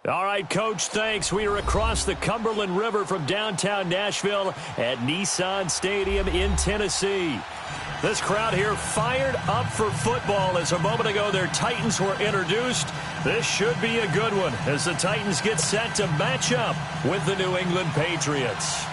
All right, Coach, thanks. We are across the Cumberland River from downtown Nashville at Nissan Stadium in Tennessee. This crowd here fired up for football as a moment ago their Titans were introduced. This should be a good one as the Titans get set to match up with the New England Patriots.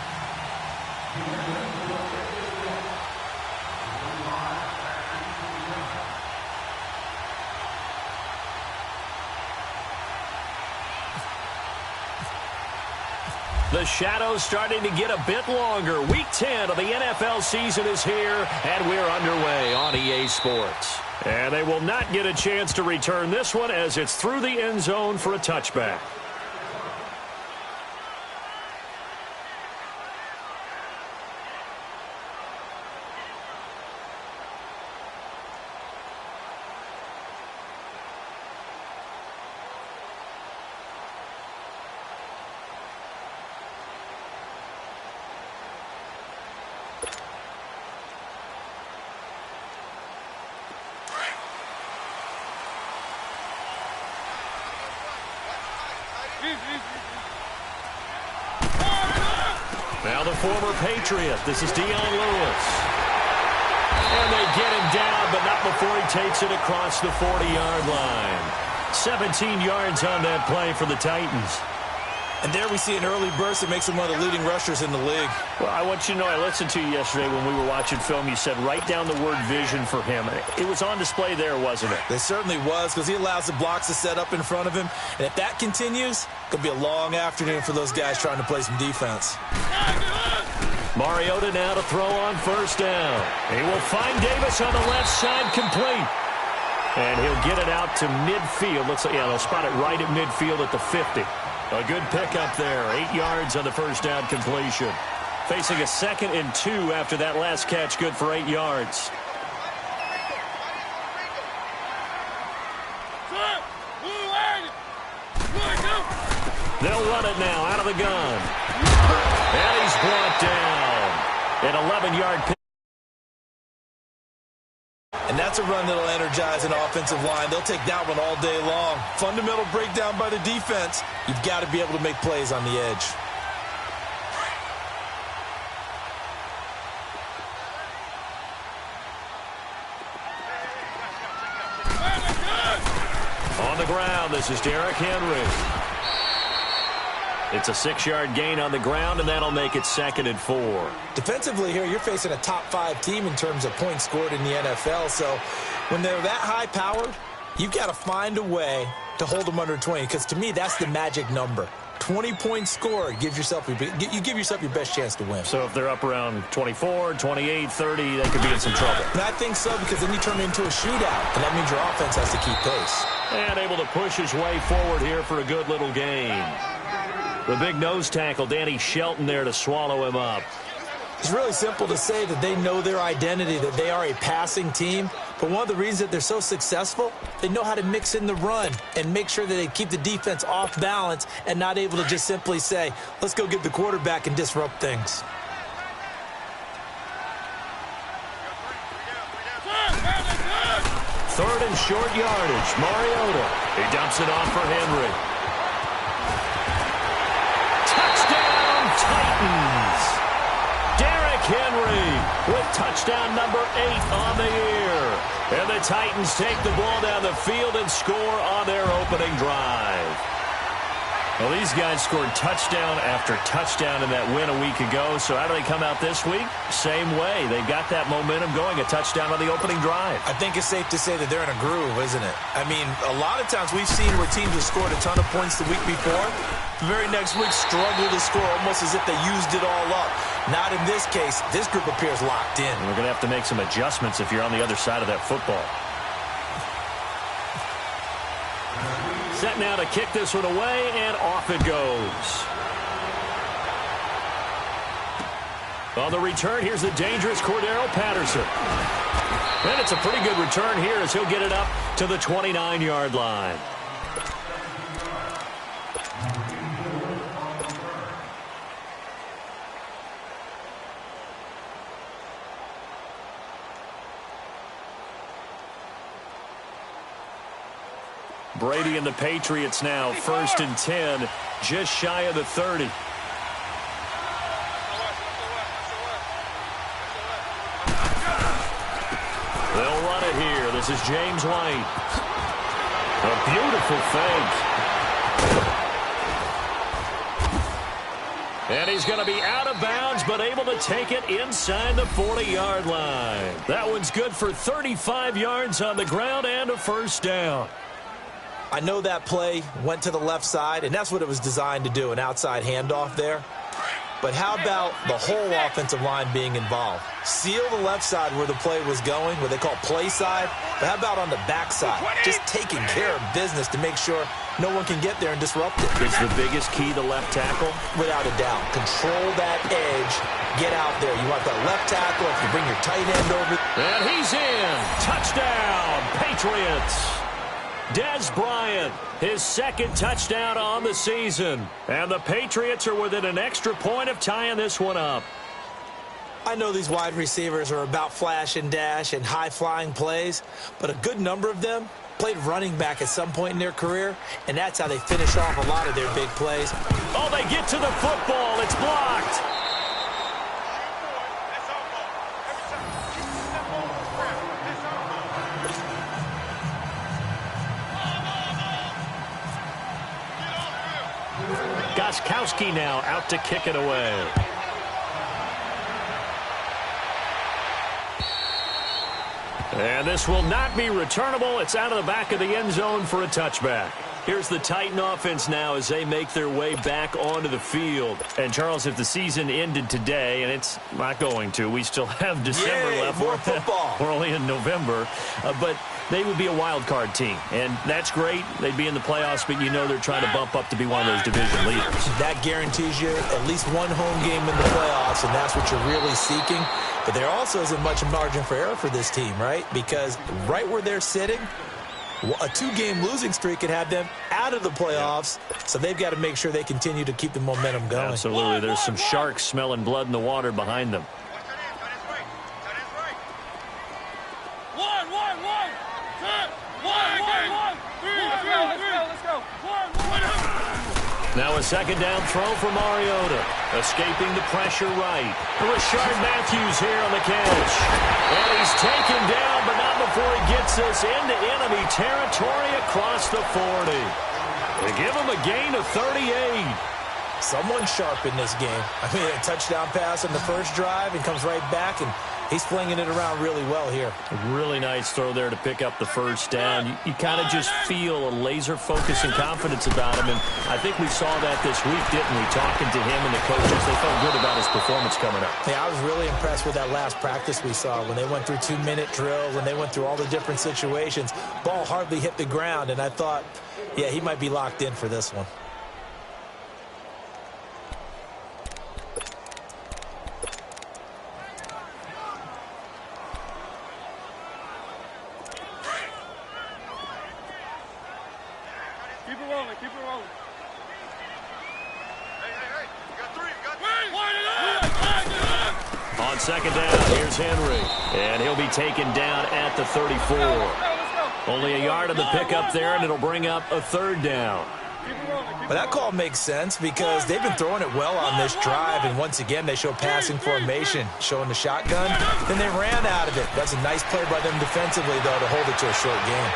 The shadow's starting to get a bit longer. Week 10 of the NFL season is here, and we're underway on EA Sports. And they will not get a chance to return this one as it's through the end zone for a touchback. Now the former Patriot. This is Dion Lewis. And they get him down, but not before he takes it across the 40-yard line. 17 yards on that play for the Titans. And there we see an early burst that makes him one of the leading rushers in the league. Well, I want you to know, I listened to you yesterday when we were watching film. You said write down the word vision for him. It was on display there, wasn't it? It certainly was, because he allows the blocks to set up in front of him. And if that continues, it could be a long afternoon for those guys trying to play some defense. Mariota now to throw on first down. He will find Davis on the left side, complete. And he'll get it out to midfield. Looks like, yeah, they'll spot it right at midfield at the 50. A good pickup there. 8 yards on the first down completion. Facing a 2nd and 2 after that last catch. Good for 8 yards. They'll run it now out of the gun. And he's brought down. An 11-yard pick. And that's a run that'll energize an offensive line. They'll take that one all day long. Fundamental breakdown by the defense. You've got to be able to make plays on the edge. On the ground, this is Derrick Henry. It's a 6-yard gain on the ground, and that'll make it 2nd and 4. Defensively here, you're facing a top-5 team in terms of points scored in the NFL. So when they're that high-powered, you've got to find a way to hold them under 20, because to me, that's the magic number. 20 points scored, you give yourself your best chance to win. So if they're up around 24, 28, 30, they could be in some trouble. And I think so, because then you turn it into a shootout, and that means your offense has to keep pace. And able to push his way forward here for a good little gain. The big nose tackle, Danny Shelton, there to swallow him up. It's really simple to say that they know their identity, that they are a passing team. But one of the reasons that they're so successful, they know how to mix in the run and make sure that they keep the defense off balance and not able to just simply say, let's go get the quarterback and disrupt things. Third and short yardage. Mariota. He dumps it off for Henry. Touchdown, Titans. Derrick Henry with touchdown number 8 on the year. And the Titans take the ball down the field and score on their opening drive. Well, these guys scored touchdown after touchdown in that win a week ago. So how do they come out this week? Same way. They've got that momentum going, a touchdown on the opening drive. I think it's safe to say that they're in a groove, isn't it? I mean, a lot of times we've seen where teams have scored a ton of points the week before. The very next week struggle to score almost as if they used it all up. Not in this case. This group appears locked in. And we're going to have to make some adjustments if you're on the other side of that football. Set now to kick this one away, and off it goes. On the return, here's the dangerous Cordero Patterson. And it's a pretty good return here as he'll get it up to the 29-yard line. Brady and the Patriots now, 1st and 10, just shy of the 30. They'll run it here. This is James White. A beautiful fake. And he's going to be out of bounds, but able to take it inside the 40-yard line. That one's good for 35 yards on the ground and a first down. I know that play went to the left side, and that's what it was designed to do, an outside handoff there. But how about the whole offensive line being involved? Seal the left side where the play was going, what they call play side. But how about on the back side? Just taking care of business to make sure no one can get there and disrupt it. Is the biggest key the left tackle? Without a doubt. Control that edge. Get out there. You want that left tackle. If you bring your tight end over. And he's in. Touchdown, Patriots. Dez Bryant, his 2nd touchdown on the season. And the Patriots are within an extra point of tying this one up. I know these wide receivers are about flash and dash and high-flying plays, but a good number of them played running back at some point in their career, and that's how they finish off a lot of their big plays. Oh, they get to the football. It's blocked. Goskowski now out to kick it away. And this will not be returnable. It's out of the back of the end zone for a touchback. Here's the Titan offense now as they make their way back onto the field. And, Charles, if the season ended today, and it's not going to, we still have December left. More football. We're only in November. But they would be a wild card team. And that's great. They'd be in the playoffs, but you know they're trying to bump up to be one of those division leaders. That guarantees you at least one home game in the playoffs, and that's what you're really seeking. But there also isn't much margin for error for this team, right? Because right where they're sitting, a 2-game losing streak could have them out of the playoffs, so they've got to make sure they continue to keep the momentum going. Absolutely. There's some sharks smelling blood in the water behind them. Now a 2nd down throw for Mariota. Escaping the pressure right. Rashard Matthews here on the catch. And he's taken down, but not before he gets us into enemy territory across the 40. They give him a gain of 38. Someone sharp in this game. I mean, a touchdown pass on the first drive and comes right back, and he's flinging it around really well here. A really nice throw there to pick up the first down. You kind of just feel a laser focus and confidence about him, and I think we saw that this week, didn't we? Talking to him and the coaches, they felt good about his performance coming up. Yeah, I was really impressed with that last practice we saw when they went through 2-minute drills, when they went through all the different situations. Ball hardly hit the ground, and I thought, yeah, he might be locked in for this one. Keep it rolling. Hey. You got 3. On 2nd down, here's Henry. And he'll be taken down at the 34. Only a yard of the pickup there, and it'll bring up a 3rd down. But that call makes sense because they've been throwing it well on this drive, and once again they show passing formation, showing the shotgun. Then they ran out of it. That's a nice play by them defensively, though, to hold it to a short game.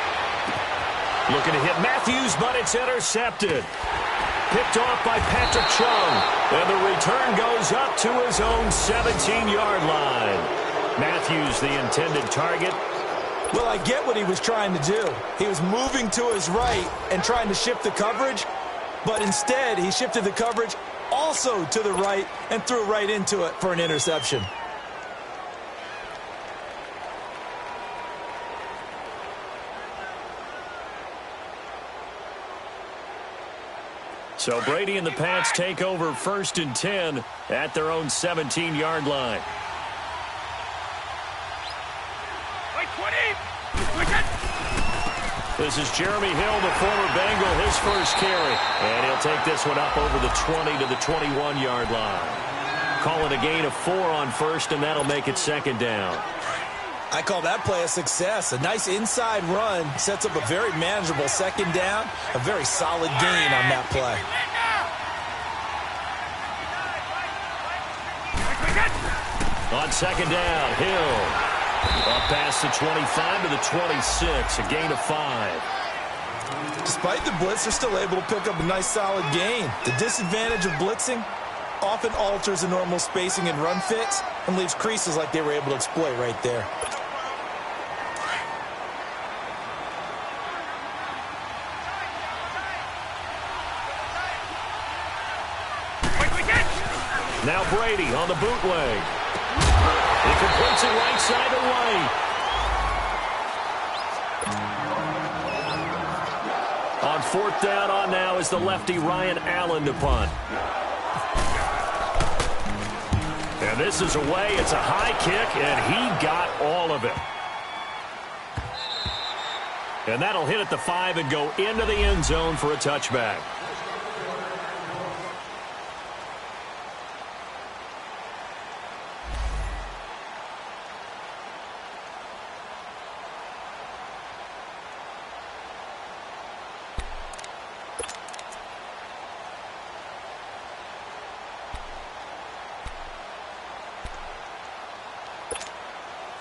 Looking to hit Matthews, but it's intercepted. Picked off by Patrick Chung. And the return goes up to his own 17-yard line. Matthews, the intended target. Well, I get what he was trying to do. He was moving to his right and trying to shift the coverage, but instead he shifted the coverage also to the right and threw right into it for an interception. So Brady and the Pats take over 1st and 10 at their own 17-yard line. This is Jeremy Hill, the former Bengal, his first carry. And he'll take this one up over the 20 to the 21-yard line. Call it a gain of 4 on 1st, and that'll make it 2nd down. I call that play a success. A nice inside run sets up a very manageable second down. A very solid gain on that play. On second down, Hill. Up past the 25 to the 26, a gain of 5. Despite the blitz, they're still able to pick up a nice solid gain. The disadvantage of blitzing often alters the normal spacing and run fits and leaves creases like they were able to exploit right there. Now Brady on the bootleg. He completes it right side to right. On fourth down on now is the lefty Ryan Allen to punt. And this is away. It's a high kick, and he got all of it. And that'll hit at the 5 and go into the end zone for a touchback.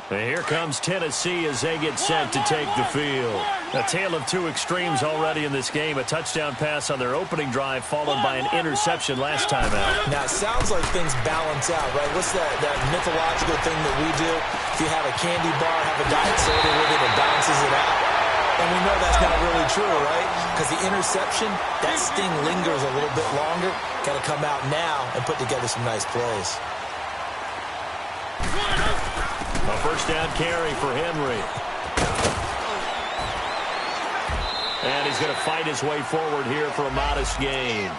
And here comes Tennessee as they get set to take the field. A tale of two extremes already in this game. A touchdown pass on their opening drive followed by an interception last time out. Now, it sounds like things balance out, right? What's that mythological thing that we do? If you have a candy bar, have a diet soda with it, it balances it out. And we know that's not really true, right? Because the interception, that sting lingers a little bit longer. Got to come out now and put together some nice plays. A first down carry for Henry. And he's going to fight his way forward here for a modest gain.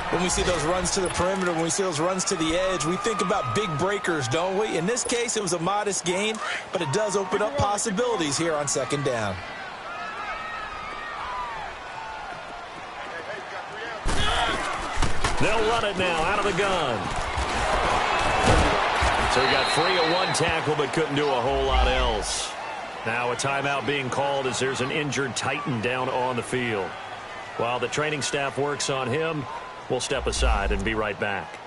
When we see those runs to the perimeter, when we see those runs to the edge, we think about big breakers, don't we? In this case, it was a modest gain, but it does open up possibilities here on second down. They'll run it now out of the gun. So he got free of one tackle but couldn't do a whole lot else. Now a timeout being called as there's an injured Titan down on the field. While the training staff works on him, we'll step aside and be right back.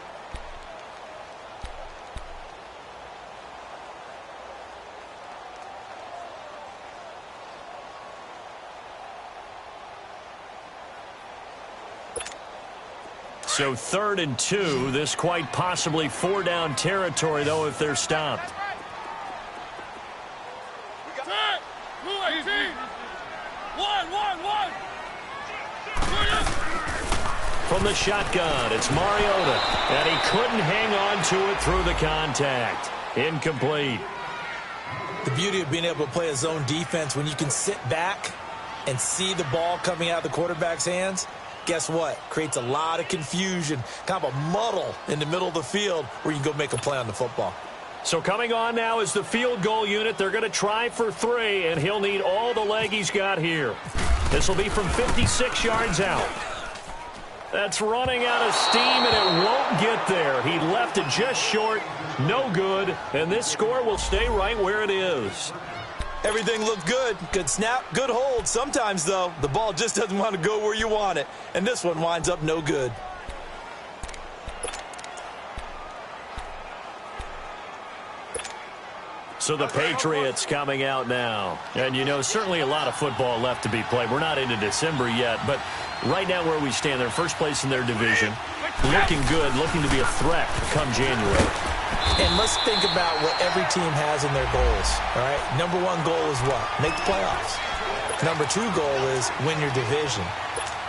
So 3rd and 2, this quite possibly 4-down territory, though, if they're stopped. From the shotgun, it's Mariota, and he couldn't hang on to it through the contact. Incomplete. The beauty of being able to play a zone defense when you can sit back and see the ball coming out of the quarterback's hands, guess what? Creates a lot of confusion, kind of a muddle in the middle of the field where you can go make a play on the football. So coming on now is the field goal unit. They're going to try for 3, and he'll need all the leg he's got here. This will be from 56 yards out. That's running out of steam, and it won't get there. He left it just short, no good, and this score will stay right where it is. Everything looked good. Good snap, good hold. Sometimes, though, the ball just doesn't want to go where you want it, and this one winds up no good. So the Patriots coming out now. And, you know, certainly a lot of football left to be played. We're not into December yet, but right now where we stand, they're first place in their division. Looking good, looking to be a threat come January. And let's think about what every team has in their goals, all right? Number 1 goal is what? Make the playoffs. Number 2 goal is win your division.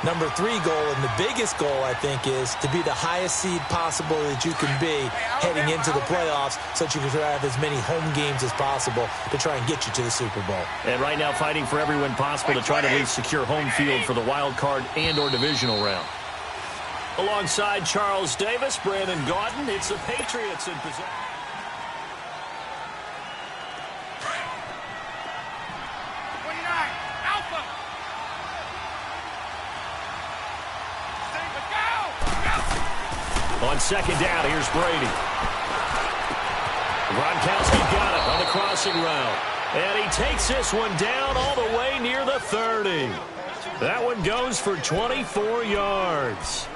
Number 3 goal, and the biggest goal, I think, is to be the highest seed possible that you can be heading into the playoffs so that you can have as many home games as possible to try and get you to the Super Bowl. And right now fighting for every win possible to try to at least secure home field for the wild card and or divisional round. Alongside Charles Davis, Brandon Gaudin, it's the Patriots in possession. On second down, here's Brady. Gronkowski got it on the crossing route. And he takes this one down all the way near the 30. That one goes for 24 yards.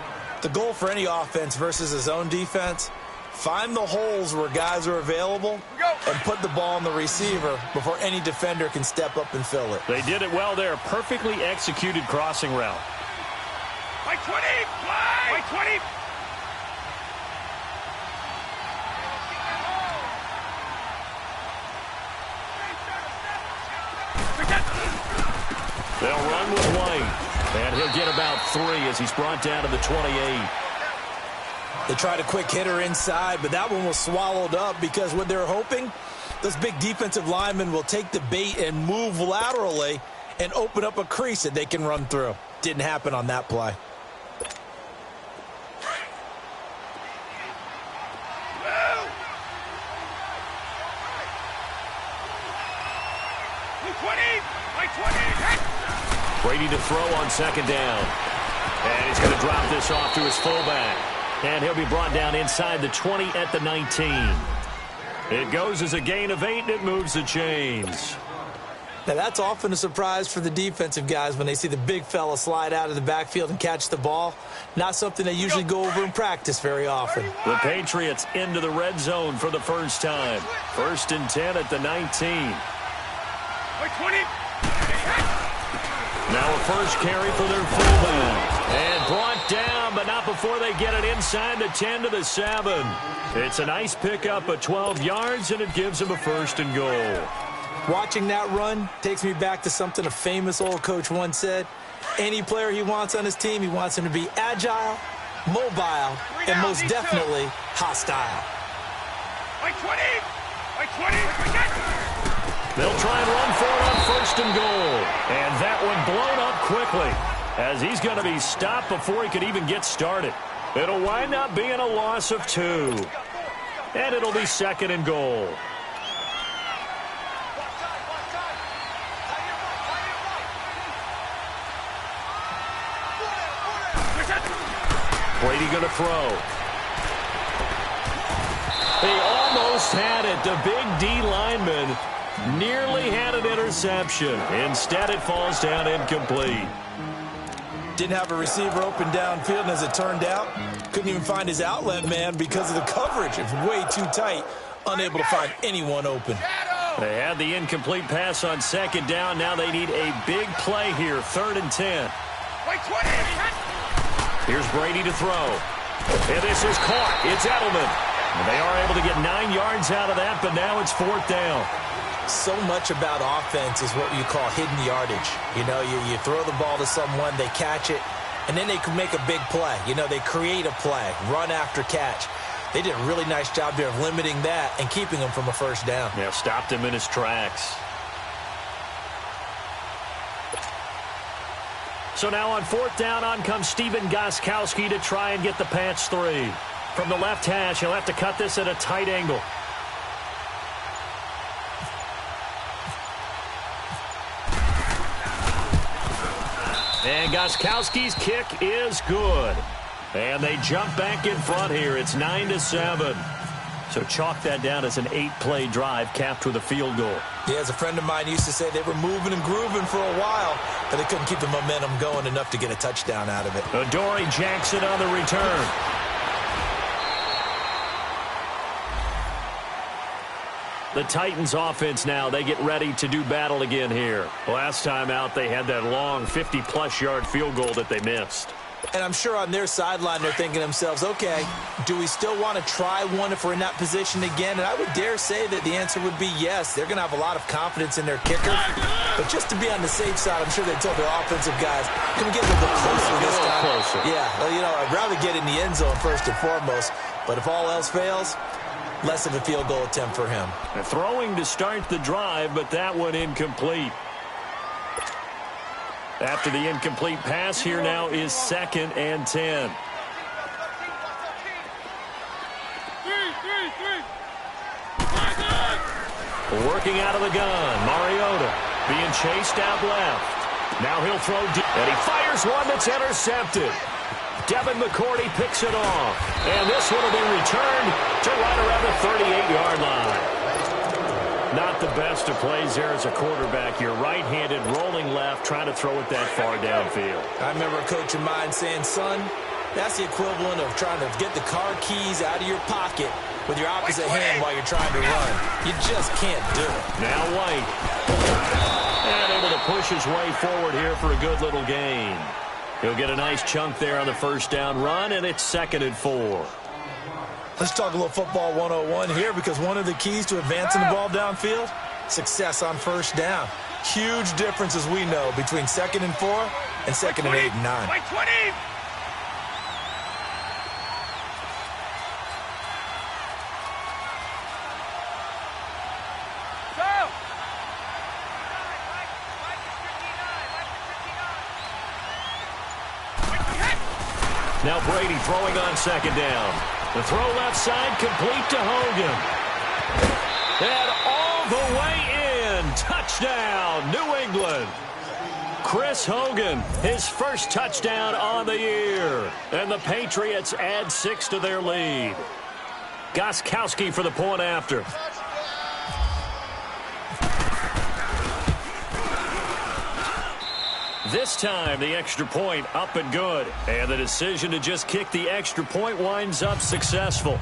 The goal for any offense versus his own defense, find the holes where guys are available and put the ball on the receiver before any defender can step up and fill it. They did it well there. Perfectly executed crossing route. By 20! By 20! They'll run with White. And he'll get about 3 as he's brought down to the 28. They tried a quick hitter inside, but that one was swallowed up because what they're hoping, those big defensive linemen will take the bait and move laterally and open up a crease that they can run through. Didn't happen on that play. Brady to throw on second down. And he's going to drop this off to his fullback. And he'll be brought down inside the 20 at the 19. It goes as a gain of 8, and it moves the chains. Now, that's often a surprise for the defensive guys when they see the big fella slide out of the backfield and catch the ball. Not something they usually go over in practice very often. The Patriots into the red zone for the first time. 1st and 10 at the 19. Now a first carry for their fullback. And brought down, but not before they get it inside the 10 to the 7. It's a nice pickup of 12 yards, and it gives them a 1st and goal. Watching that run takes me back to something a famous old coach once said. Any player he wants on his team, he wants him to be agile, mobile, and most definitely hostile. They'll try and run for it on 1st and goal. And that one blown up quickly as he's going to be stopped before he could even get started. It'll wind up being a loss of 2. And it'll be 2nd and goal. Brady going to throw. He almost had it. The big D lineman nearly had an interception. Instead, it falls down incomplete. Didn't have a receiver open downfield, and as it turned out, couldn't even find his outlet man because of the coverage. It's way too tight, unable to find anyone open. They had the incomplete pass on 2nd down. Now they need a big play here, 3rd and 10. Here's Brady to throw. And this is caught. It's Edelman. And they are able to get 9 yards out of that, but now it's 4th down. So much about offense is what you call hidden yardage. You know, you throw the ball to someone, they catch it, and then they can make a big play. You know, they create a play, run after catch. They did a really nice job there of limiting that and keeping him from a 1st down. Yeah, stopped him in his tracks. So now on 4th down, on comes Stephen Gostkowski to try and get the patch 3. From the left hash, he'll have to cut this at a tight angle. And Gostkowski's kick is good. And they jump back in front here. It's 9-7. So chalk that down as an 8-play drive capped with a field goal. Yeah, as a friend of mine used to say, they were moving and grooving for a while, but they couldn't keep the momentum going enough to get a touchdown out of it. Adoree Jackson on the return. The Titans offense now, they get ready to do battle again here. Last time out, they had that long 50-plus yard field goal that they missed. And I'm sure on their sideline, they're thinking to themselves, okay, do we still want to try one if we're in that position again? And I would dare say that the answer would be yes. They're going to have a lot of confidence in their kicker. But just to be on the safe side, I'm sure they told their offensive guys, can we get a little bit closer this time? Closer. Yeah, well, you know, I'd rather get in the end zone first and foremost. But if all else fails, less of a field goal attempt for him. Throwing to start the drive, but that one incomplete. After the incomplete pass, here now is 2nd and 10. Working out of the gun, Mariota being chased out left. Now he'll throw deep, and he fires one that's intercepted. Devin McCourty picks it off, and this one will be returned to right around the 38-yard line. Not the best of plays there as a quarterback. You're right-handed, rolling left, trying to throw it that far downfield. I remember a coach of mine saying, son, that's the equivalent of trying to get the car keys out of your pocket with your opposite hand while you're trying to run. You just can't do it. Now White. And able to push his way forward here for a good little gain. He'll get a nice chunk there on the first down run, and it's 2nd and 4. Let's talk a little football 101 here, because one of the keys to advancing the ball downfield, success on first down. Huge difference, as we know, between 2nd and 4 and 2nd and 8 and 9. By 20! Now Brady throwing on 2nd down. The throw left side complete to Hogan. And all the way in. Touchdown, New England. Chris Hogan, his first touchdown on the year. And the Patriots add 6 to their lead. Gostkowski for the point after. This time, the extra point up and good. And the decision to just kick the extra point winds up successful.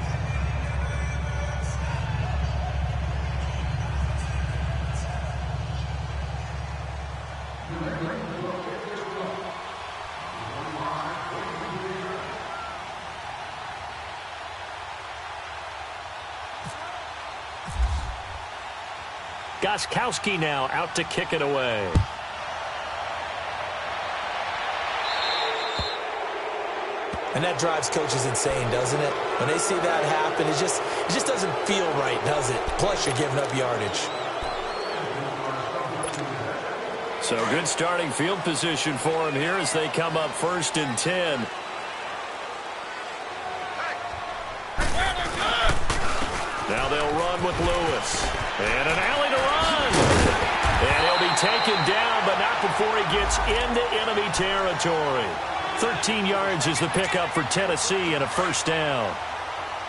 Gostkowski now out to kick it away. And that drives coaches insane, doesn't it? When they see that happen, it just doesn't feel right, does it? Plus, you're giving up yardage. So good starting field position for him here as they come up 1st and 10. Now they'll run with Lewis. And an alley to run. And he'll be taken down, but not before he gets into enemy territory. 13 yards is the pickup for Tennessee and a first down.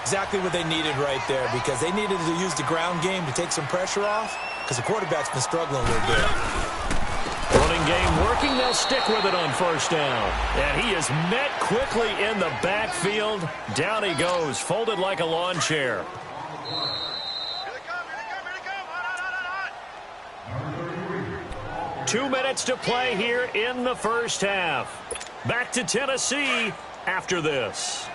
Exactly what they needed right there, because they needed to use the ground game to take some pressure off, because the quarterback's been struggling a little bit. Running game working. They'll stick with it on first down. And he is met quickly in the backfield. Down he goes, folded like a lawn chair. 2 minutes to play here in the first half. Back to Tennessee after this.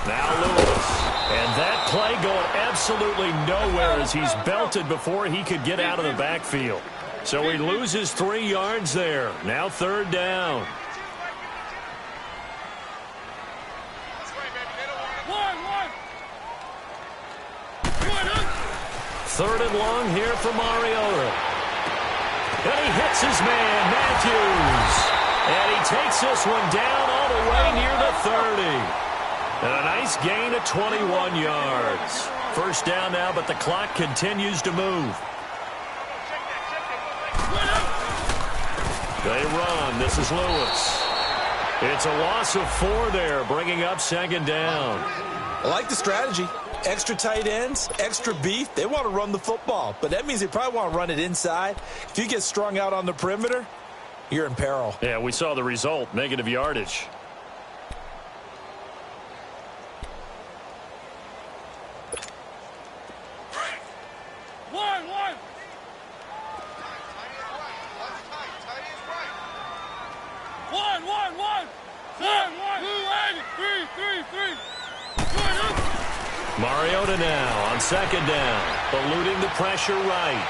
Now Lewis. And that play going absolutely nowhere as he's belted before he could get out of the backfield. So he loses 3 yards there. Now 3rd down. Third and long here for Mariota. And he hits his man, Matthews. And he takes this one down all the way near the 30. And a nice gain of 21 yards. First down now, but the clock continues to move. They run. This is Lewis. It's a loss of 4 there, bringing up 2nd down. I like the strategy. Extra tight ends, extra beef. They want to run the football, but that means they probably want to run it inside. If you get strung out on the perimeter, you're in peril. Yeah, we saw the result, negative yardage. Mariota now on 2nd down, eluding the pressure right.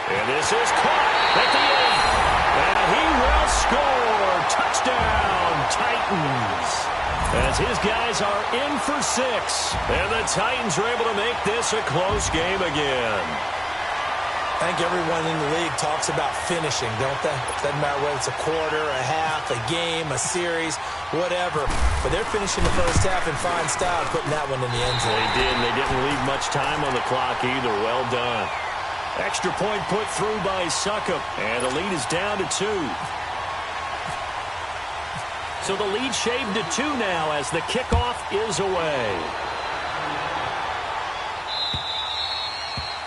And this is caught at the 8. And he will score. Touchdown, Titans. As his guys are in for 6. And the Titans are able to make this a close game again. I think everyone in the league talks about finishing, don't they? Doesn't matter whether it's a quarter, a half, a game, a series, whatever. But they're finishing the first half in fine style, putting that one in the end zone. They did, and they didn't leave much time on the clock either. Well done. Extra point put through by Succop, and the lead is down to 2. So the lead shaved to 2 now as the kickoff is away.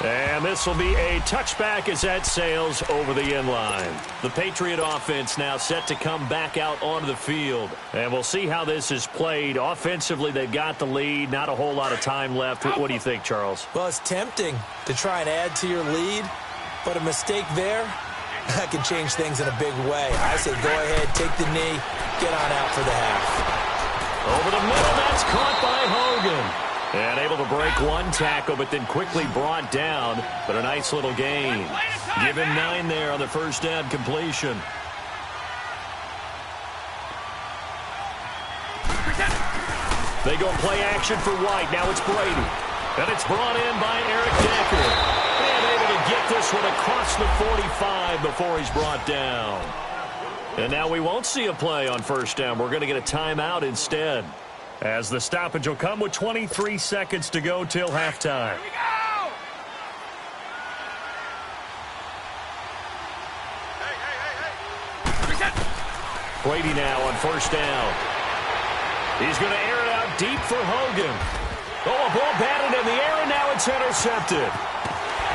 And this will be a touchback as that sails over the end line. The Patriot offense now set to come back out onto the field. And we'll see how this is played. Offensively, they've got the lead. Not a whole lot of time left. What do you think, Charles? Well, it's tempting to try and add to your lead, but a mistake there, that can change things in a big way. I say go ahead, take the knee, get on out for the half. Over the middle, that's caught by Hogan. And able to break one tackle, but then quickly brought down. But a nice little gain. Give him 9 there on the first down completion. They go play action for White. Now it's Brady. And it's brought in by Eric Decker. And able to get this one across the 45 before he's brought down. And now we won't see a play on first down. We're going to get a timeout instead, as the stoppage will come with 23 seconds to go till halftime. Here we go! Hey. Brady now on first down. He's going to air it out deep for Hogan. Oh, a ball batted in the air, and now it's intercepted.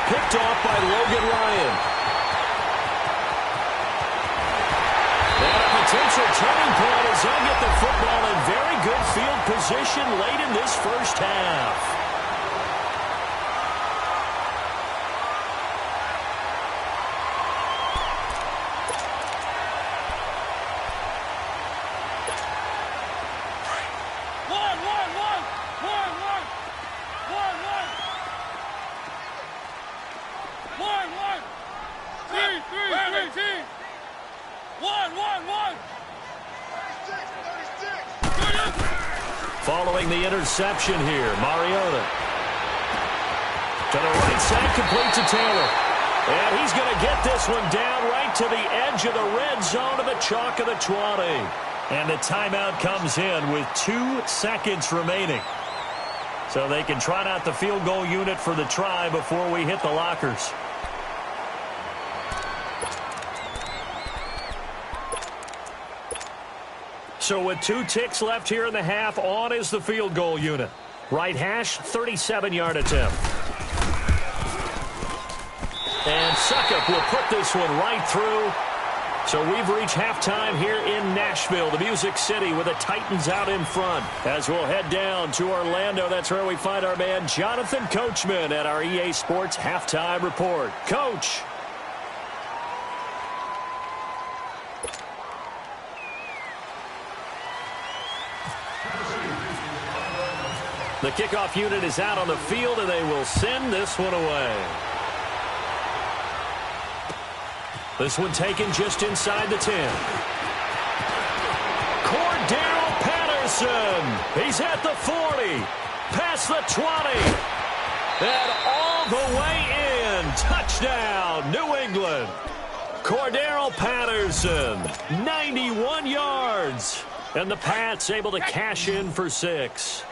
Picked off by Logan Ryan. And a potential turning point as they'll get the football in very good field position late in this first half. Following the interception here, Mariota to the right side, complete to Taylor. And he's going to get this one down right to the edge of the red zone of the chalk of the 20. And the timeout comes in with 2 seconds remaining. So they can trot out the field goal unit for the try before we hit the lockers. So with 2 ticks left here in the half, on is the field goal unit. Right hash, 37-yard attempt. And Suckup will put this one right through. So we've reached halftime here in Nashville, the Music City, with the Titans out in front. As we'll head down to Orlando, that's where we find our man Jonathan Coachman at our EA Sports Halftime Report. Coach. The kickoff unit is out on the field, and they will send this one away. This one taken just inside the 10. Cordero Patterson. He's at the 40. Past the 20. And all the way in. Touchdown, New England. Cordero Patterson, 91 yards. And the Pats able to cash in for 6.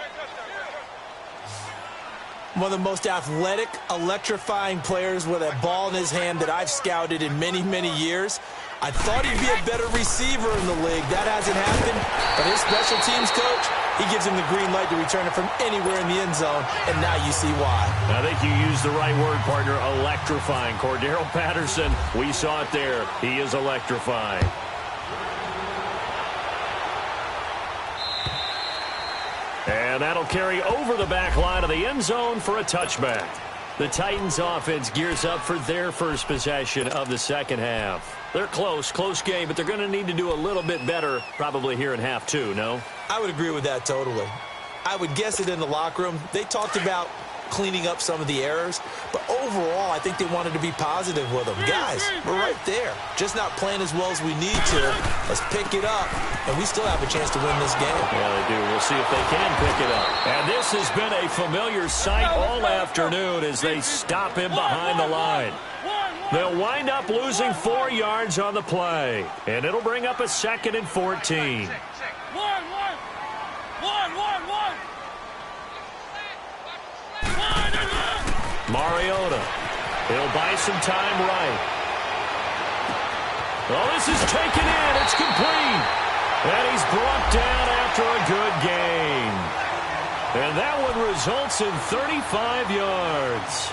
One of the most athletic, electrifying players with a ball in his hand that I've scouted in many, many years. I thought he'd be a better receiver in the league. That hasn't happened. But his special teams coach, he gives him the green light to return it from anywhere in the end zone, and now you see why. I think you used the right word, partner, electrifying. Cordero Patterson, we saw it there. He is electrifying. And that'll carry over the back line of the end zone for a touchback. The Titans offense gears up for their first possession of the second half. They're close game, but they're going to need to do a little bit better probably here in half 2, no? I would agree with that totally. I would guess it in the locker room. They talked about cleaning up some of the errors, but overall, I think they wanted to be positive with them. Guys, we're right there. Just not playing as well as we need to. Let's pick it up, and we still have a chance to win this game. Yeah, they do. We'll see if they can pick it up. And this has been a familiar sight all afternoon as they stop him behind the line. They'll wind up losing 4 yards on the play, and it'll bring up a 2nd and 14. Mariota. He'll buy some time right. Oh, this is taken in. It's complete. And he's brought down after a good gain. And that one results in 35 yards.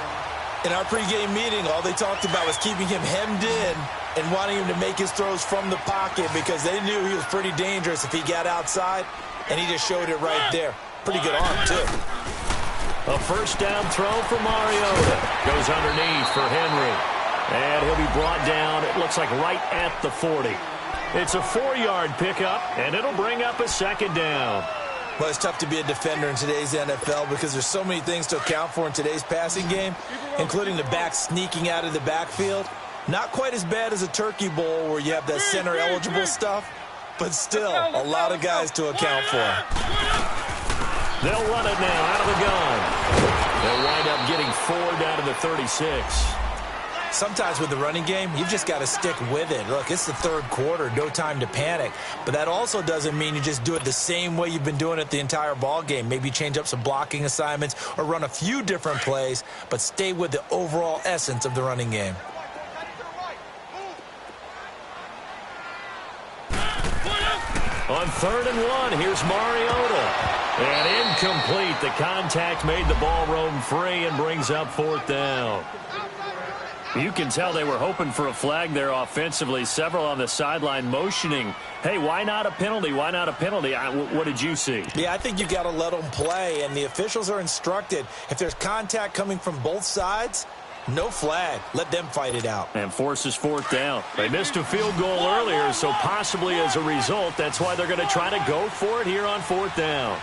In our pregame meeting, all they talked about was keeping him hemmed in and wanting him to make his throws from the pocket because they knew he was pretty dangerous if he got outside, and he just showed it right there. Pretty good arm, too. A first down throw for Mariota. Goes underneath for Henry. And he'll be brought down, it looks like right at the 40. It's a 4-yard pickup, and it'll bring up a second down. Well, it's tough to be a defender in today's NFL because there's so many things to account for in today's passing game, including the back sneaking out of the backfield. Not quite as bad as a turkey bowl where you have that center-eligible stuff, but still a lot of guys to account for. They'll run it now out of the gun. They'll wind up getting 4 down to the 36. Sometimes with the running game, you've just got to stick with it. Look, it's the third quarter, no time to panic. But that also doesn't mean you just do it the same way you've been doing it the entire ball game. Maybe change up some blocking assignments or run a few different plays, but stay with the overall essence of the running game. On 3rd and 1, here's Mariota. And incomplete. The contact made the ball roam free and brings up 4th down. You can tell they were hoping for a flag there offensively. Several on the sideline motioning, hey, why not a penalty? Why not a penalty? What did you see? Yeah, I think you got to let them play, and the officials are instructed. If there's contact coming from both sides, no flag. Let them fight it out. And forces 4th down. They missed a field goal earlier, so possibly as a result, that's why they're going to try to go for it here on 4th down.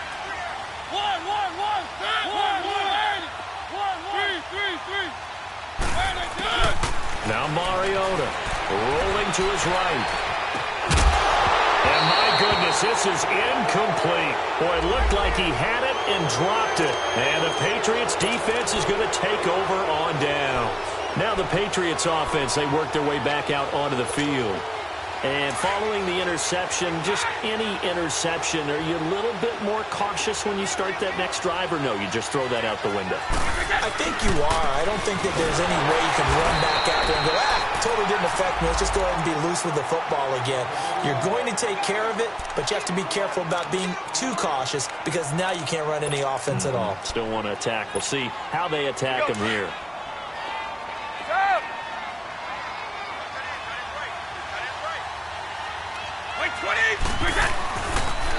Now Mariota rolling to his right. And my goodness, this is incomplete. Boy, it looked like he had it and dropped it. And the Patriots defense is going to take over on down. Now the Patriots offense, they work their way back out onto the field. And following the interception, just any interception, are you a little bit more cautious when you start that next drive, or no, you just throw that out the window? I think you are. I don't think that there's any way you can run back out there and go, totally didn't affect me. Let's just go ahead and be loose with the football again. You're going to take care of it, but you have to be careful about being too cautious because now you can't run any offense at all. Still want to attack. We'll see how they attack him here.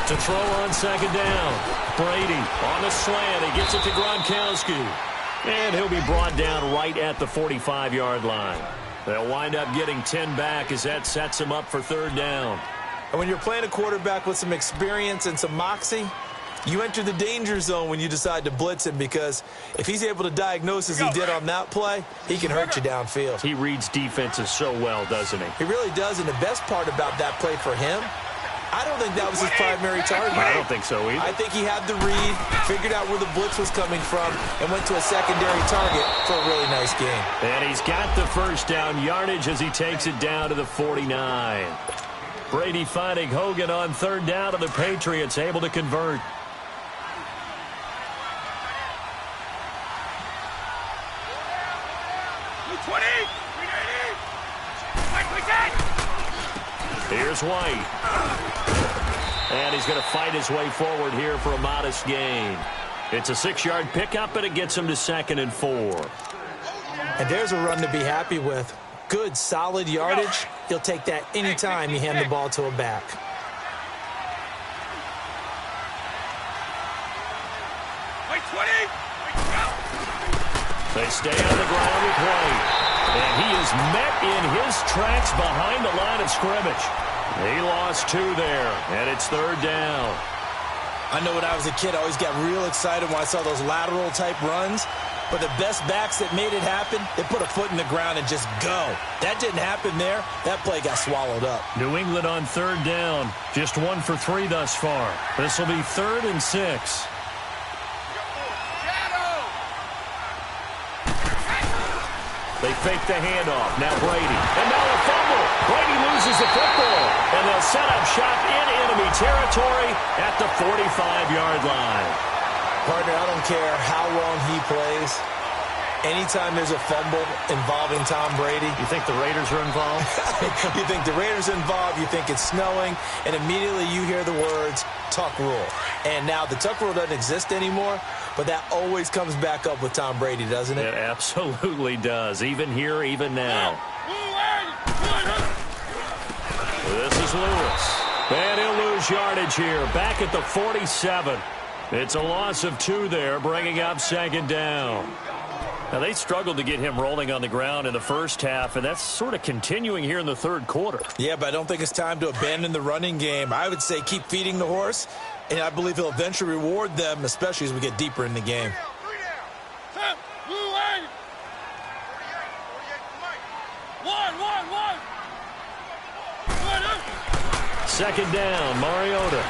To throw on 2nd down. Brady on the slant. He gets it to Gronkowski. And he'll be brought down right at the 45-yard line. They'll wind up getting 10 back as that sets him up for 3rd down. And when you're playing a quarterback with some experience and some moxie, you enter the danger zone when you decide to blitz him because if he's able to diagnose as he did on that play, he can hurt you downfield. He reads defenses so well, doesn't he? He really does, and the best part about that play for him, I don't think that was his primary target. I don't think so either. I think he had the read, figured out where the blitz was coming from, and went to a secondary target for a really nice game. And he's got the first down yardage as he takes it down to the 49. Brady finding Hogan on 3rd down, and the Patriots able to convert. Here's White. And he's going to fight his way forward here for a modest gain. It's a 6-yard pickup, and it gets him to 2nd and 4. And there's a run to be happy with. Good, solid yardage. He'll take that anytime you hand the ball to a back. They stay on the ground with White. And he is met in his tracks behind the line of scrimmage. He lost 2 there, and it's 3rd down. I know when I was a kid, I always got real excited when I saw those lateral-type runs. But the best backs that made it happen, they put a foot in the ground and just go. That didn't happen there. That play got swallowed up. New England on 3rd down. Just 1 for 3 thus far. This will be 3rd and 6. They fake the handoff. Now Brady. And now a fumble. Brady loses the football. And they'll set up shop in enemy territory at the 45-yard line. Partner, I don't care how long he plays. Anytime there's a fumble involving Tom Brady. You think the Raiders are involved? You think the Raiders are involved, you think it's snowing, and immediately you hear the words, Tuck Rule. And now the Tuck Rule doesn't exist anymore, but that always comes back up with Tom Brady, doesn't it? It absolutely does, even here, even now. This is Lewis. And he'll lose yardage here, back at the 47. It's a loss of 2 there, bringing up second down. Now, they struggled to get him rolling on the ground in the first half, and that's sort of continuing here in the third quarter. Yeah, but I don't think it's time to abandon the running game. I would say keep feeding the horse, and I believe he'll eventually reward them, especially as we get deeper in the game. Second down, Mariota.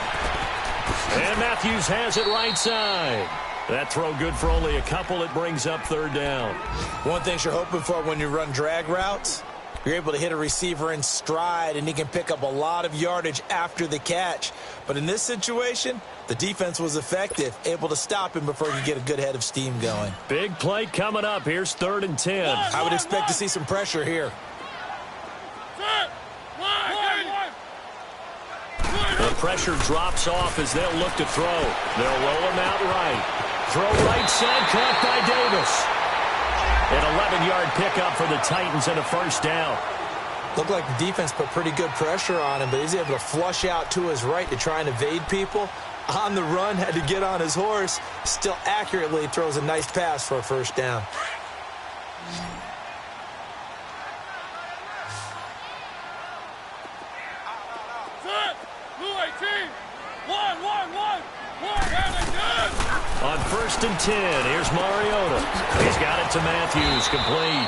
And Matthews has it right side. That throw good for only a couple. It brings up third down. One thing you're hoping for when you run drag routes, you're able to hit a receiver in stride, and he can pick up a lot of yardage after the catch. But in this situation, the defense was effective, able to stop him before he could get a good head of steam going. Big play coming up. Here's 3rd and 10. I would expect to see some pressure here. The pressure drops off as they'll look to throw. They'll roll him out right. Throw right side, caught by Davis. An 11-yard pickup for the Titans and a first down. Looked like the defense put pretty good pressure on him, but he's able to flush out to his right to try and evade people. On the run, had to get on his horse. Still accurately throws a nice pass for a first down. On 1st and 10, here's Mariota. He's got it to Matthews, complete.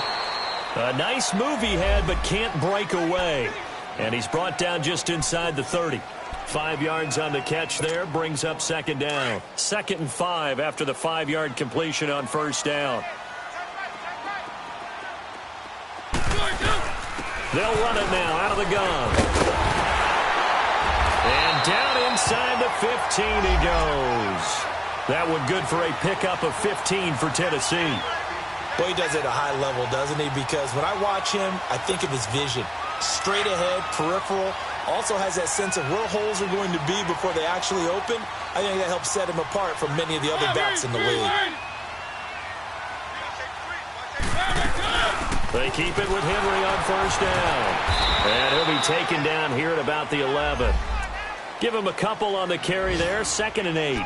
A nice move he had, but can't break away. And he's brought down just inside the 30. 5 yards on the catch there, brings up second down. 2nd and 5 after the 5-yard completion on first down. They'll run it now out of the gun. And down inside the 15 he goes. That one good for a pickup of 15 for Tennessee. Well, he does it at a high level, doesn't he? Because when I watch him, I think of his vision. Straight ahead, peripheral. Also has that sense of where holes are going to be before they actually open. I think that helps set him apart from many of the other backs in the league. They keep it with Henry on first down. And he'll be taken down here at about the 11. Give him a couple on the carry there, 2nd and 8.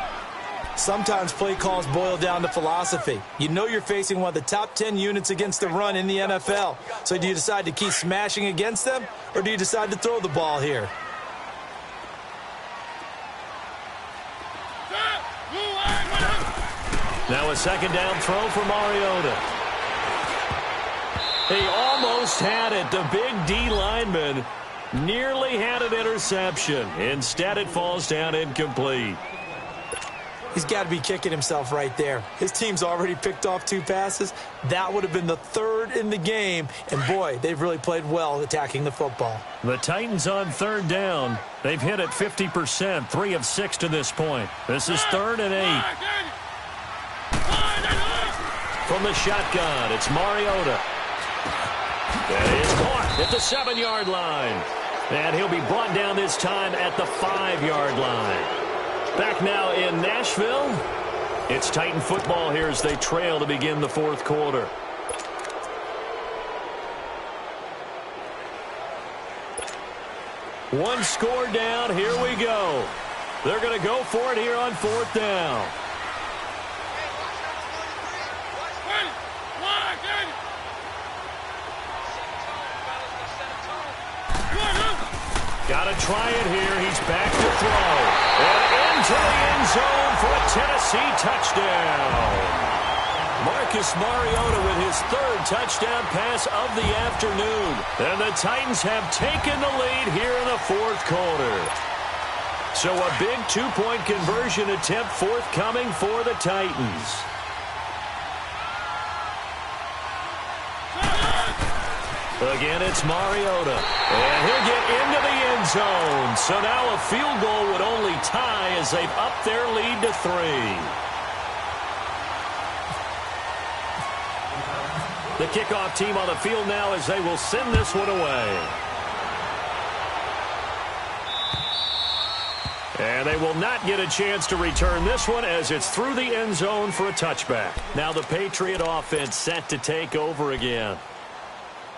Sometimes play calls boil down to philosophy. You know you're facing one of the top 10 units against the run in the NFL. So do you decide to keep smashing against them, or do you decide to throw the ball here? Now a second down throw for Mariota. He almost had it. The big D lineman nearly had an interception. Instead, it falls down incomplete. He's got to be kicking himself right there. His team's already picked off 2 passes. That would have been the 3rd in the game. And, boy, they've really played well attacking the football. The Titans on 3rd down. They've hit it 50%, 3 of 6 to this point. This is 3rd and 8. From the shotgun, it's Mariota. That is caught at the 7-yard line. And he'll be brought down this time at the 5-yard line. Back now in Nashville. It's Titan football here as they trail to begin the 4th quarter. One score down. Here we go. They're going to go for it here on 4th down. Got to try it here. He's back to throw. And into the end zone for a Tennessee touchdown. Marcus Mariota with his 3rd touchdown pass of the afternoon. And the Titans have taken the lead here in the 4th quarter. So a big 2-point conversion attempt forthcoming for the Titans. Again, it's Mariota. And he'll get into the end zone. So now a field goal would only tie as they've upped their lead to 3. The kickoff team on the field now as they will send this one away. And they will not get a chance to return this one as it's through the end zone for a touchback. Now the Patriot offense set to take over again.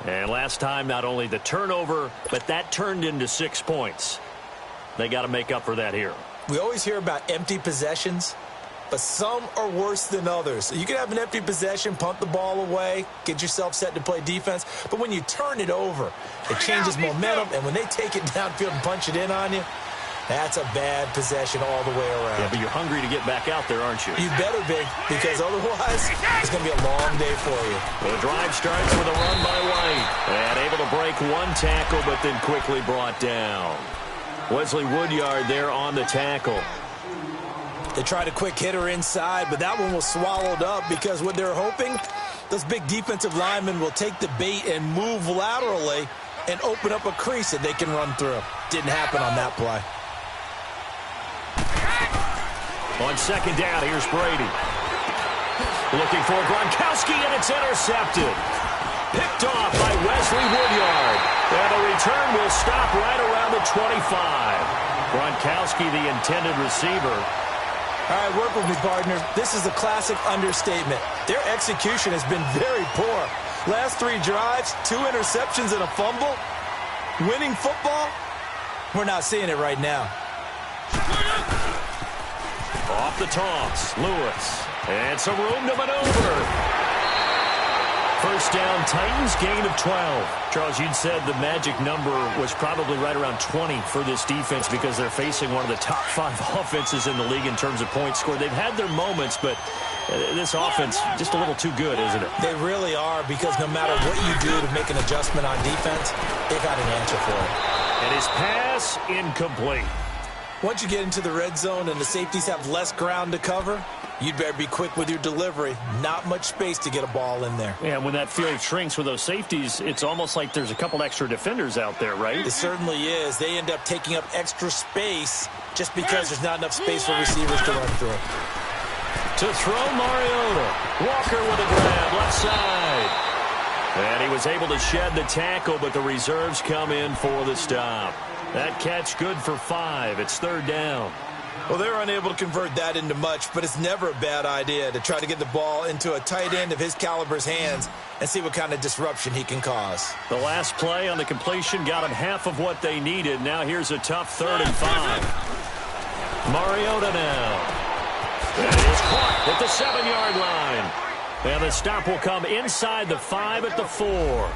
And last time, not only the turnover, but that turned into 6 points. They got to make up for that here. We always hear about empty possessions, but some are worse than others. You can have an empty possession, punt the ball away, get yourself set to play defense, but when you turn it over, it changes momentum, and when they take it downfield and punch it in on you, that's a bad possession all the way around. Yeah, but you're hungry to get back out there, aren't you? You better be, because otherwise, it's going to be a long day for you. The drive starts with a run by White. And able to break one tackle, but then quickly brought down. Wesley Woodyard there on the tackle. They tried a quick hitter inside, but that one was swallowed up because what they're hoping, those big defensive linemen will take the bait and move laterally and open up a crease that they can run through. Didn't happen on that play. On second down, here's Brady. Looking for Gronkowski, and it's intercepted. Picked off by Wesley Woodyard. And the return will stop right around the 25. Gronkowski, the intended receiver. All right, work with me, partner. This is a classic understatement. Their execution has been very poor. Last 3 drives, 2 interceptions and a fumble. Winning football? We're not seeing it right now. Off the toss, Lewis. And some room to maneuver. First down, Titans, gain of 12. Charles, you'd said the magic number was probably right around 20 for this defense because they're facing one of the top 5 offenses in the league in terms of points scored. They've had their moments, but this offense just a little too good, isn't it? They really are, because no matter what you do to make an adjustment on defense, they've got an answer for it. And his pass incomplete. Once you get into the red zone and the safeties have less ground to cover, you'd better be quick with your delivery. Not much space to get a ball in there. Yeah, when that field shrinks with those safeties, it's almost like there's a couple extra defenders out there, right? It certainly is. They end up taking up extra space just because there's not enough space for receivers to run through. To throw, Mariota. Walker with a grab, left side. And he was able to shed the tackle, but the reserves come in for the stop. That catch good for 5. It's third down. Well, they're unable to convert that into much, but it's never a bad idea to try to get the ball into a tight end of his caliber's hands and see what kind of disruption he can cause. The last play on the completion got them half of what they needed. Now here's a tough 3rd and 5. Mariota now. And it is caught at the 7-yard line. And the stop will come inside the 5 at the 4.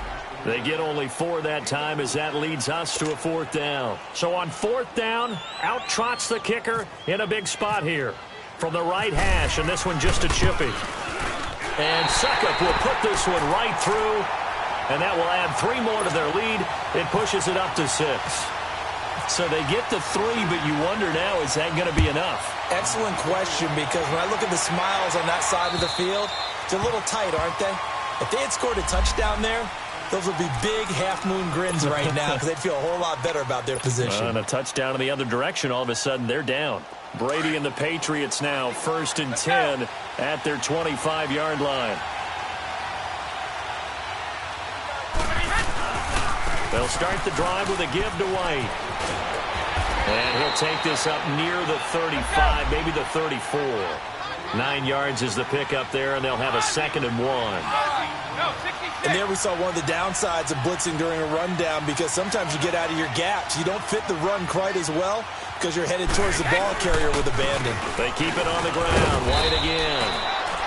They get only 4 that time as that leads us to a 4th down. So on 4th down, out trots the kicker in a big spot here. From the right hash, and this one just a chippy. And Suckup will put this one right through, and that will add 3 more to their lead. It pushes it up to 6. So they get to 3, but you wonder now, is that going to be enough? Excellent question, because when I look at the smiles on that side of the field, it's a little tight, aren't they? If they had scored a touchdown there, those would be big half-moon grins right now because they'd feel a whole lot better about their position. And a touchdown in the other direction, all of a sudden they're down. Brady and the Patriots now 1st and 10 at their 25-yard line. They'll start the drive with a give to White. And he'll take this up near the 35, maybe the 34. 9 yards is the pickup there, and they'll have a 2nd and 1. And there we saw one of the downsides of blitzing during a rundown, because sometimes you get out of your gaps. You don't fit the run quite as well because you're headed towards the ball carrier with abandon. They keep it on the ground. White again.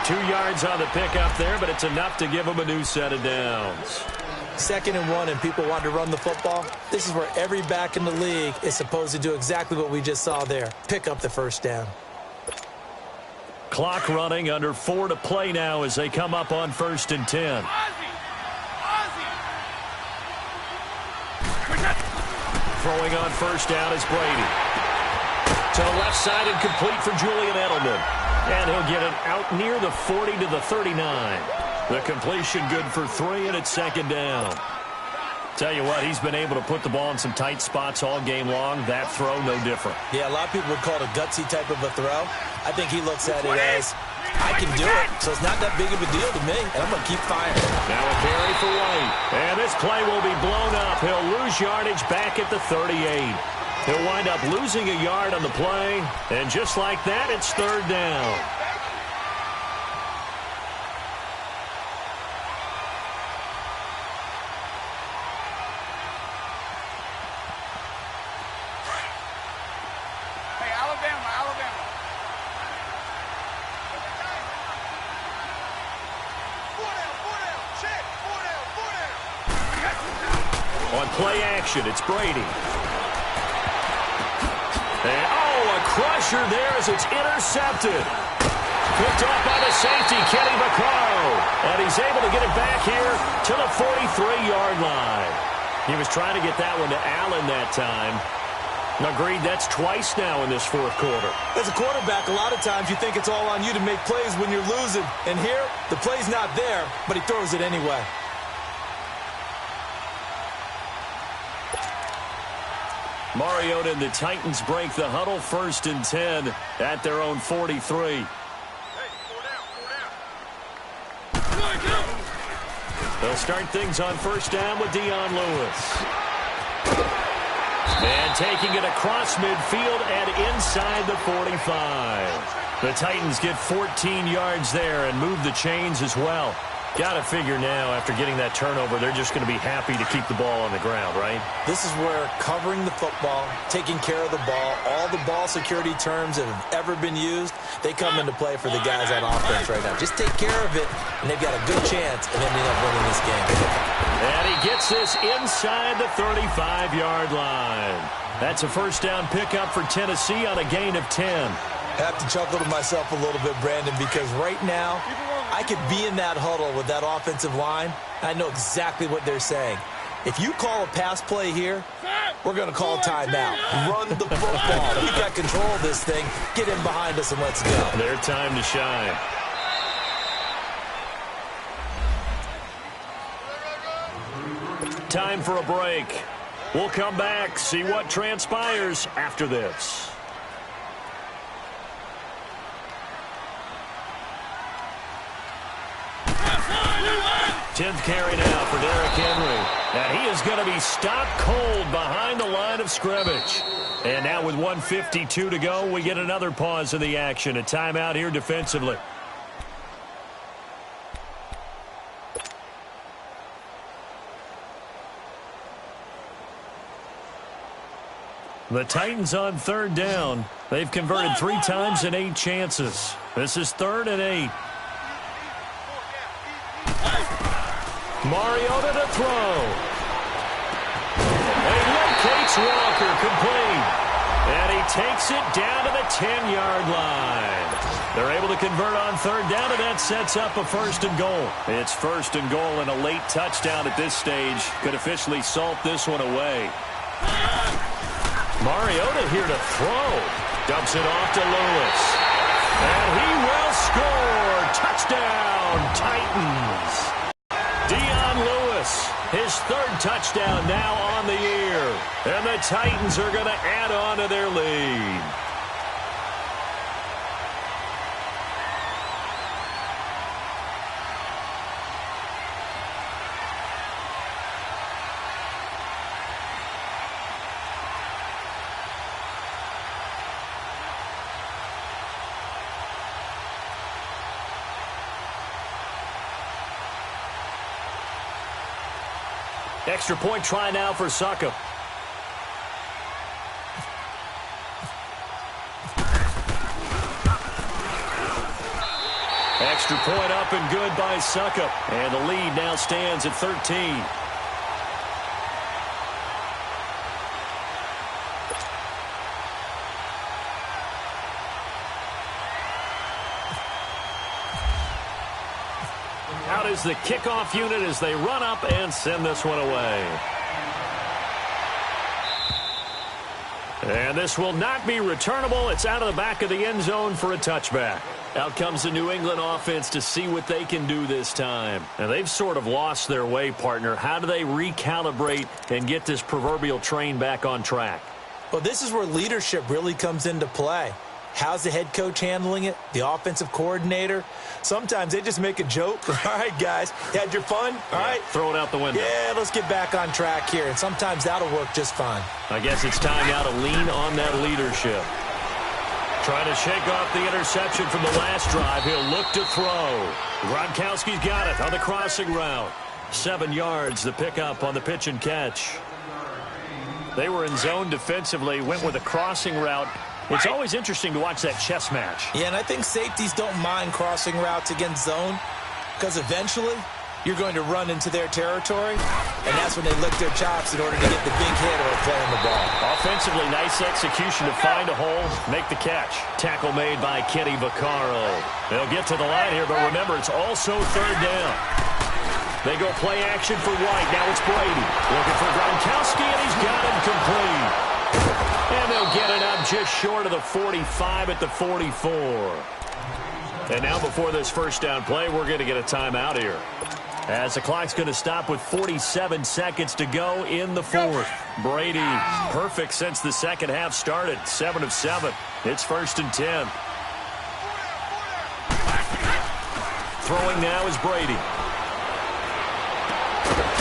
2 yards on the pickup there, but it's enough to give them a new set of downs. 2nd and 1, and people want to run the football. This is where every back in the league is supposed to do exactly what we just saw there. Pick up the 1st down. Clock running, under 4 to play now as they come up on 1st and 10. Throwing on 1st down is Brady. To the left side and complete for Julian Edelman. And he'll get it out near the 40 to the 39. The completion good for 3, and it's 2nd down. Tell you what, he's been able to put the ball in some tight spots all game long. That throw, no different. Yeah, a lot of people would call it a gutsy type of a throw. I think he looks at it as I can do it, so it's not that big of a deal to me, and I'm going to keep firing. Now a carry for White. And this play will be blown up. He'll lose yardage back at the 38. He'll wind up losing a yard on the play, and just like that, it's third down. On play action, it's Brady. And, a crusher there as it's intercepted. Picked off by the safety, Kenny Vaccaro. And he's able to get it back here to the 43-yard line. He was trying to get that one to Allen that time. Agreed, that's twice now in this fourth quarter. As a quarterback, a lot of times you think it's all on you to make plays when you're losing. And here, the play's not there, but he throws it anyway. Mariota and the Titans break the huddle, 1st and 10 at their own 43. They'll start things on 1st down with Dion Lewis. And taking it across midfield and inside the 45. The Titans get 14 yards there and move the chains as well. Got to figure now, after getting that turnover, they're just going to be happy to keep the ball on the ground, right? This is where covering the football, taking care of the ball, all the ball security terms that have ever been used, they come into play for the guys on offense right now. Just take care of it, and they've got a good chance of ending up winning this game. And he gets this inside the 35-yard line. That's a 1st down pickup for Tennessee on a gain of 10. I have to chuckle to myself a little bit, Brandon, because right now, I could be in that huddle with that offensive line. I know exactly what they're saying. If you call a pass play here, we're going to call a timeout. Run the football. We got control of this thing. Get in behind us and let's go. Their time to shine. Time for a break. We'll come back, see what transpires after this. 10th carry now for Derrick Henry. And he is going to be stopped cold behind the line of scrimmage. And now with 1:52 to go, we get another pause in the action. A timeout here defensively. The Titans on 3rd down. They've converted 3 times in 8 chances. This is 3rd and 8. Mariota to throw. And he locates Walker, complete. And he takes it down to the 10-yard line. They're able to convert on 3rd down, and that sets up a 1st and goal. It's 1st and goal, and a late touchdown at this stage could officially salt this one away. Mariota here to throw. Dumps it off to Lewis. And he will score. Touchdown, Titans. Dion Lewis, his 3rd touchdown now on the year. And the Titans are going to add on to their lead. Extra point try now for Succop. Extra point up and good by Succop. And the lead now stands at 13. Out is the kickoff unit as they run up and send this one away. And this will not be returnable. It's out of the back of the end zone for a touchback. Out comes the New England offense to see what they can do this time. And they've sort of lost their way, partner. How do they recalibrate and get this proverbial train back on track? Well, this is where leadership really comes into play. How's the head coach handling it? The offensive coordinator? Sometimes they just make a joke. All right, guys, you had your fun? All right. Throw it out the window. Yeah, let's get back on track here, and sometimes that'll work just fine. I guess it's time now to lean on that leadership. Trying to shake off the interception from the last drive. He'll look to throw. Gronkowski's got it on the crossing route. 7 yards, the pickup on the pitch and catch. They were in zone defensively, went with a crossing route. It's always interesting to watch that chess match. Yeah, and I think safeties don't mind crossing routes against zone because eventually you're going to run into their territory, and that's when they lick their chops in order to get the big hit or play on the ball. Offensively, nice execution to find a hole, make the catch. Tackle made by Kenny Vaccaro. They'll get to the line here, but remember, it's also third down. They go play action for White. Now it's Brady. Looking for Gronkowski, and he's got him complete. And they'll get it up just short of the 45 at the 44. And now before this first down play, we're going to get a timeout here, as the clock's going to stop with 47 seconds to go in the fourth. Brady, perfect since the second half started. 7 of 7. It's 1st and 10. Throwing now is Brady.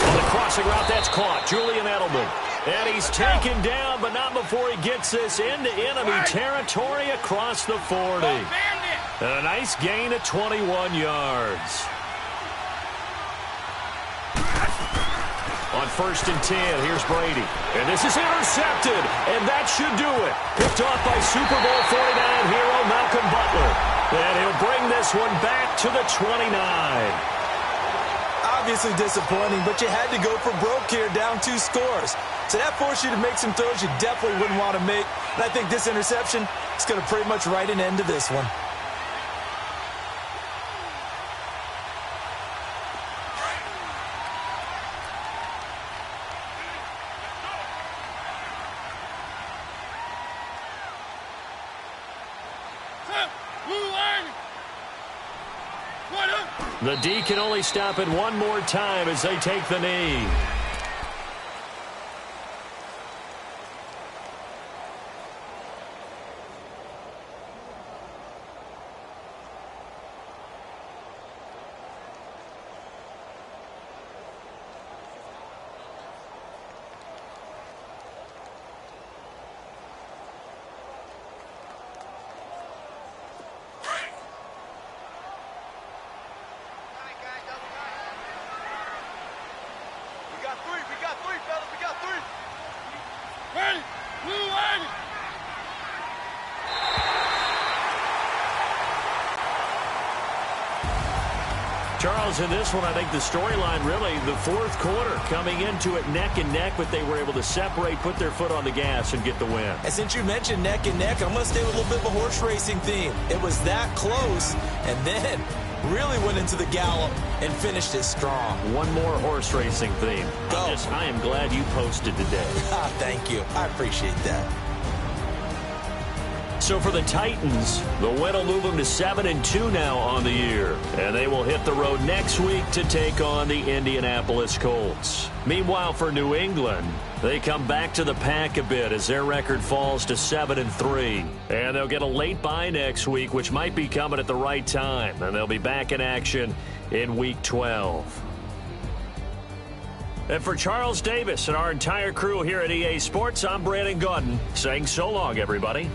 On the crossing route, that's caught. Julian Edelman. And he's taken down, but not before he gets this into enemy territory across the 40. And a nice gain of 21 yards. On 1st and 10, here's Brady. And this is intercepted, and that should do it. Picked off by Super Bowl 49 hero Malcolm Butler. And he'll bring this one back to the 29. Obviously disappointing, but you had to go for broke here, down 2 scores. So that forced you to make some throws you definitely wouldn't want to make. And I think this interception is going to pretty much write an end to this one. The D can only stop it one more time as they take the knee. Charles, in this one, I think the storyline really, the fourth quarter, coming into it neck and neck, but they were able to separate, put their foot on the gas, and get the win. And since you mentioned neck and neck, I'm going to stay with a little bit of a horse racing theme. It was that close, and then really went into the gallop and finished it strong. One more horse racing theme. Go. I am glad you posted today. Thank you. I appreciate that. So for the Titans, the win will move them to 7-2 now on the year. And they will hit the road next week to take on the Indianapolis Colts. Meanwhile, for New England, they come back to the pack a bit as their record falls to 7-3. And they'll get a late bye next week, which might be coming at the right time. And they'll be back in action in Week 12. And for Charles Davis and our entire crew here at EA Sports, I'm Brandon Gaudin saying so long, everybody.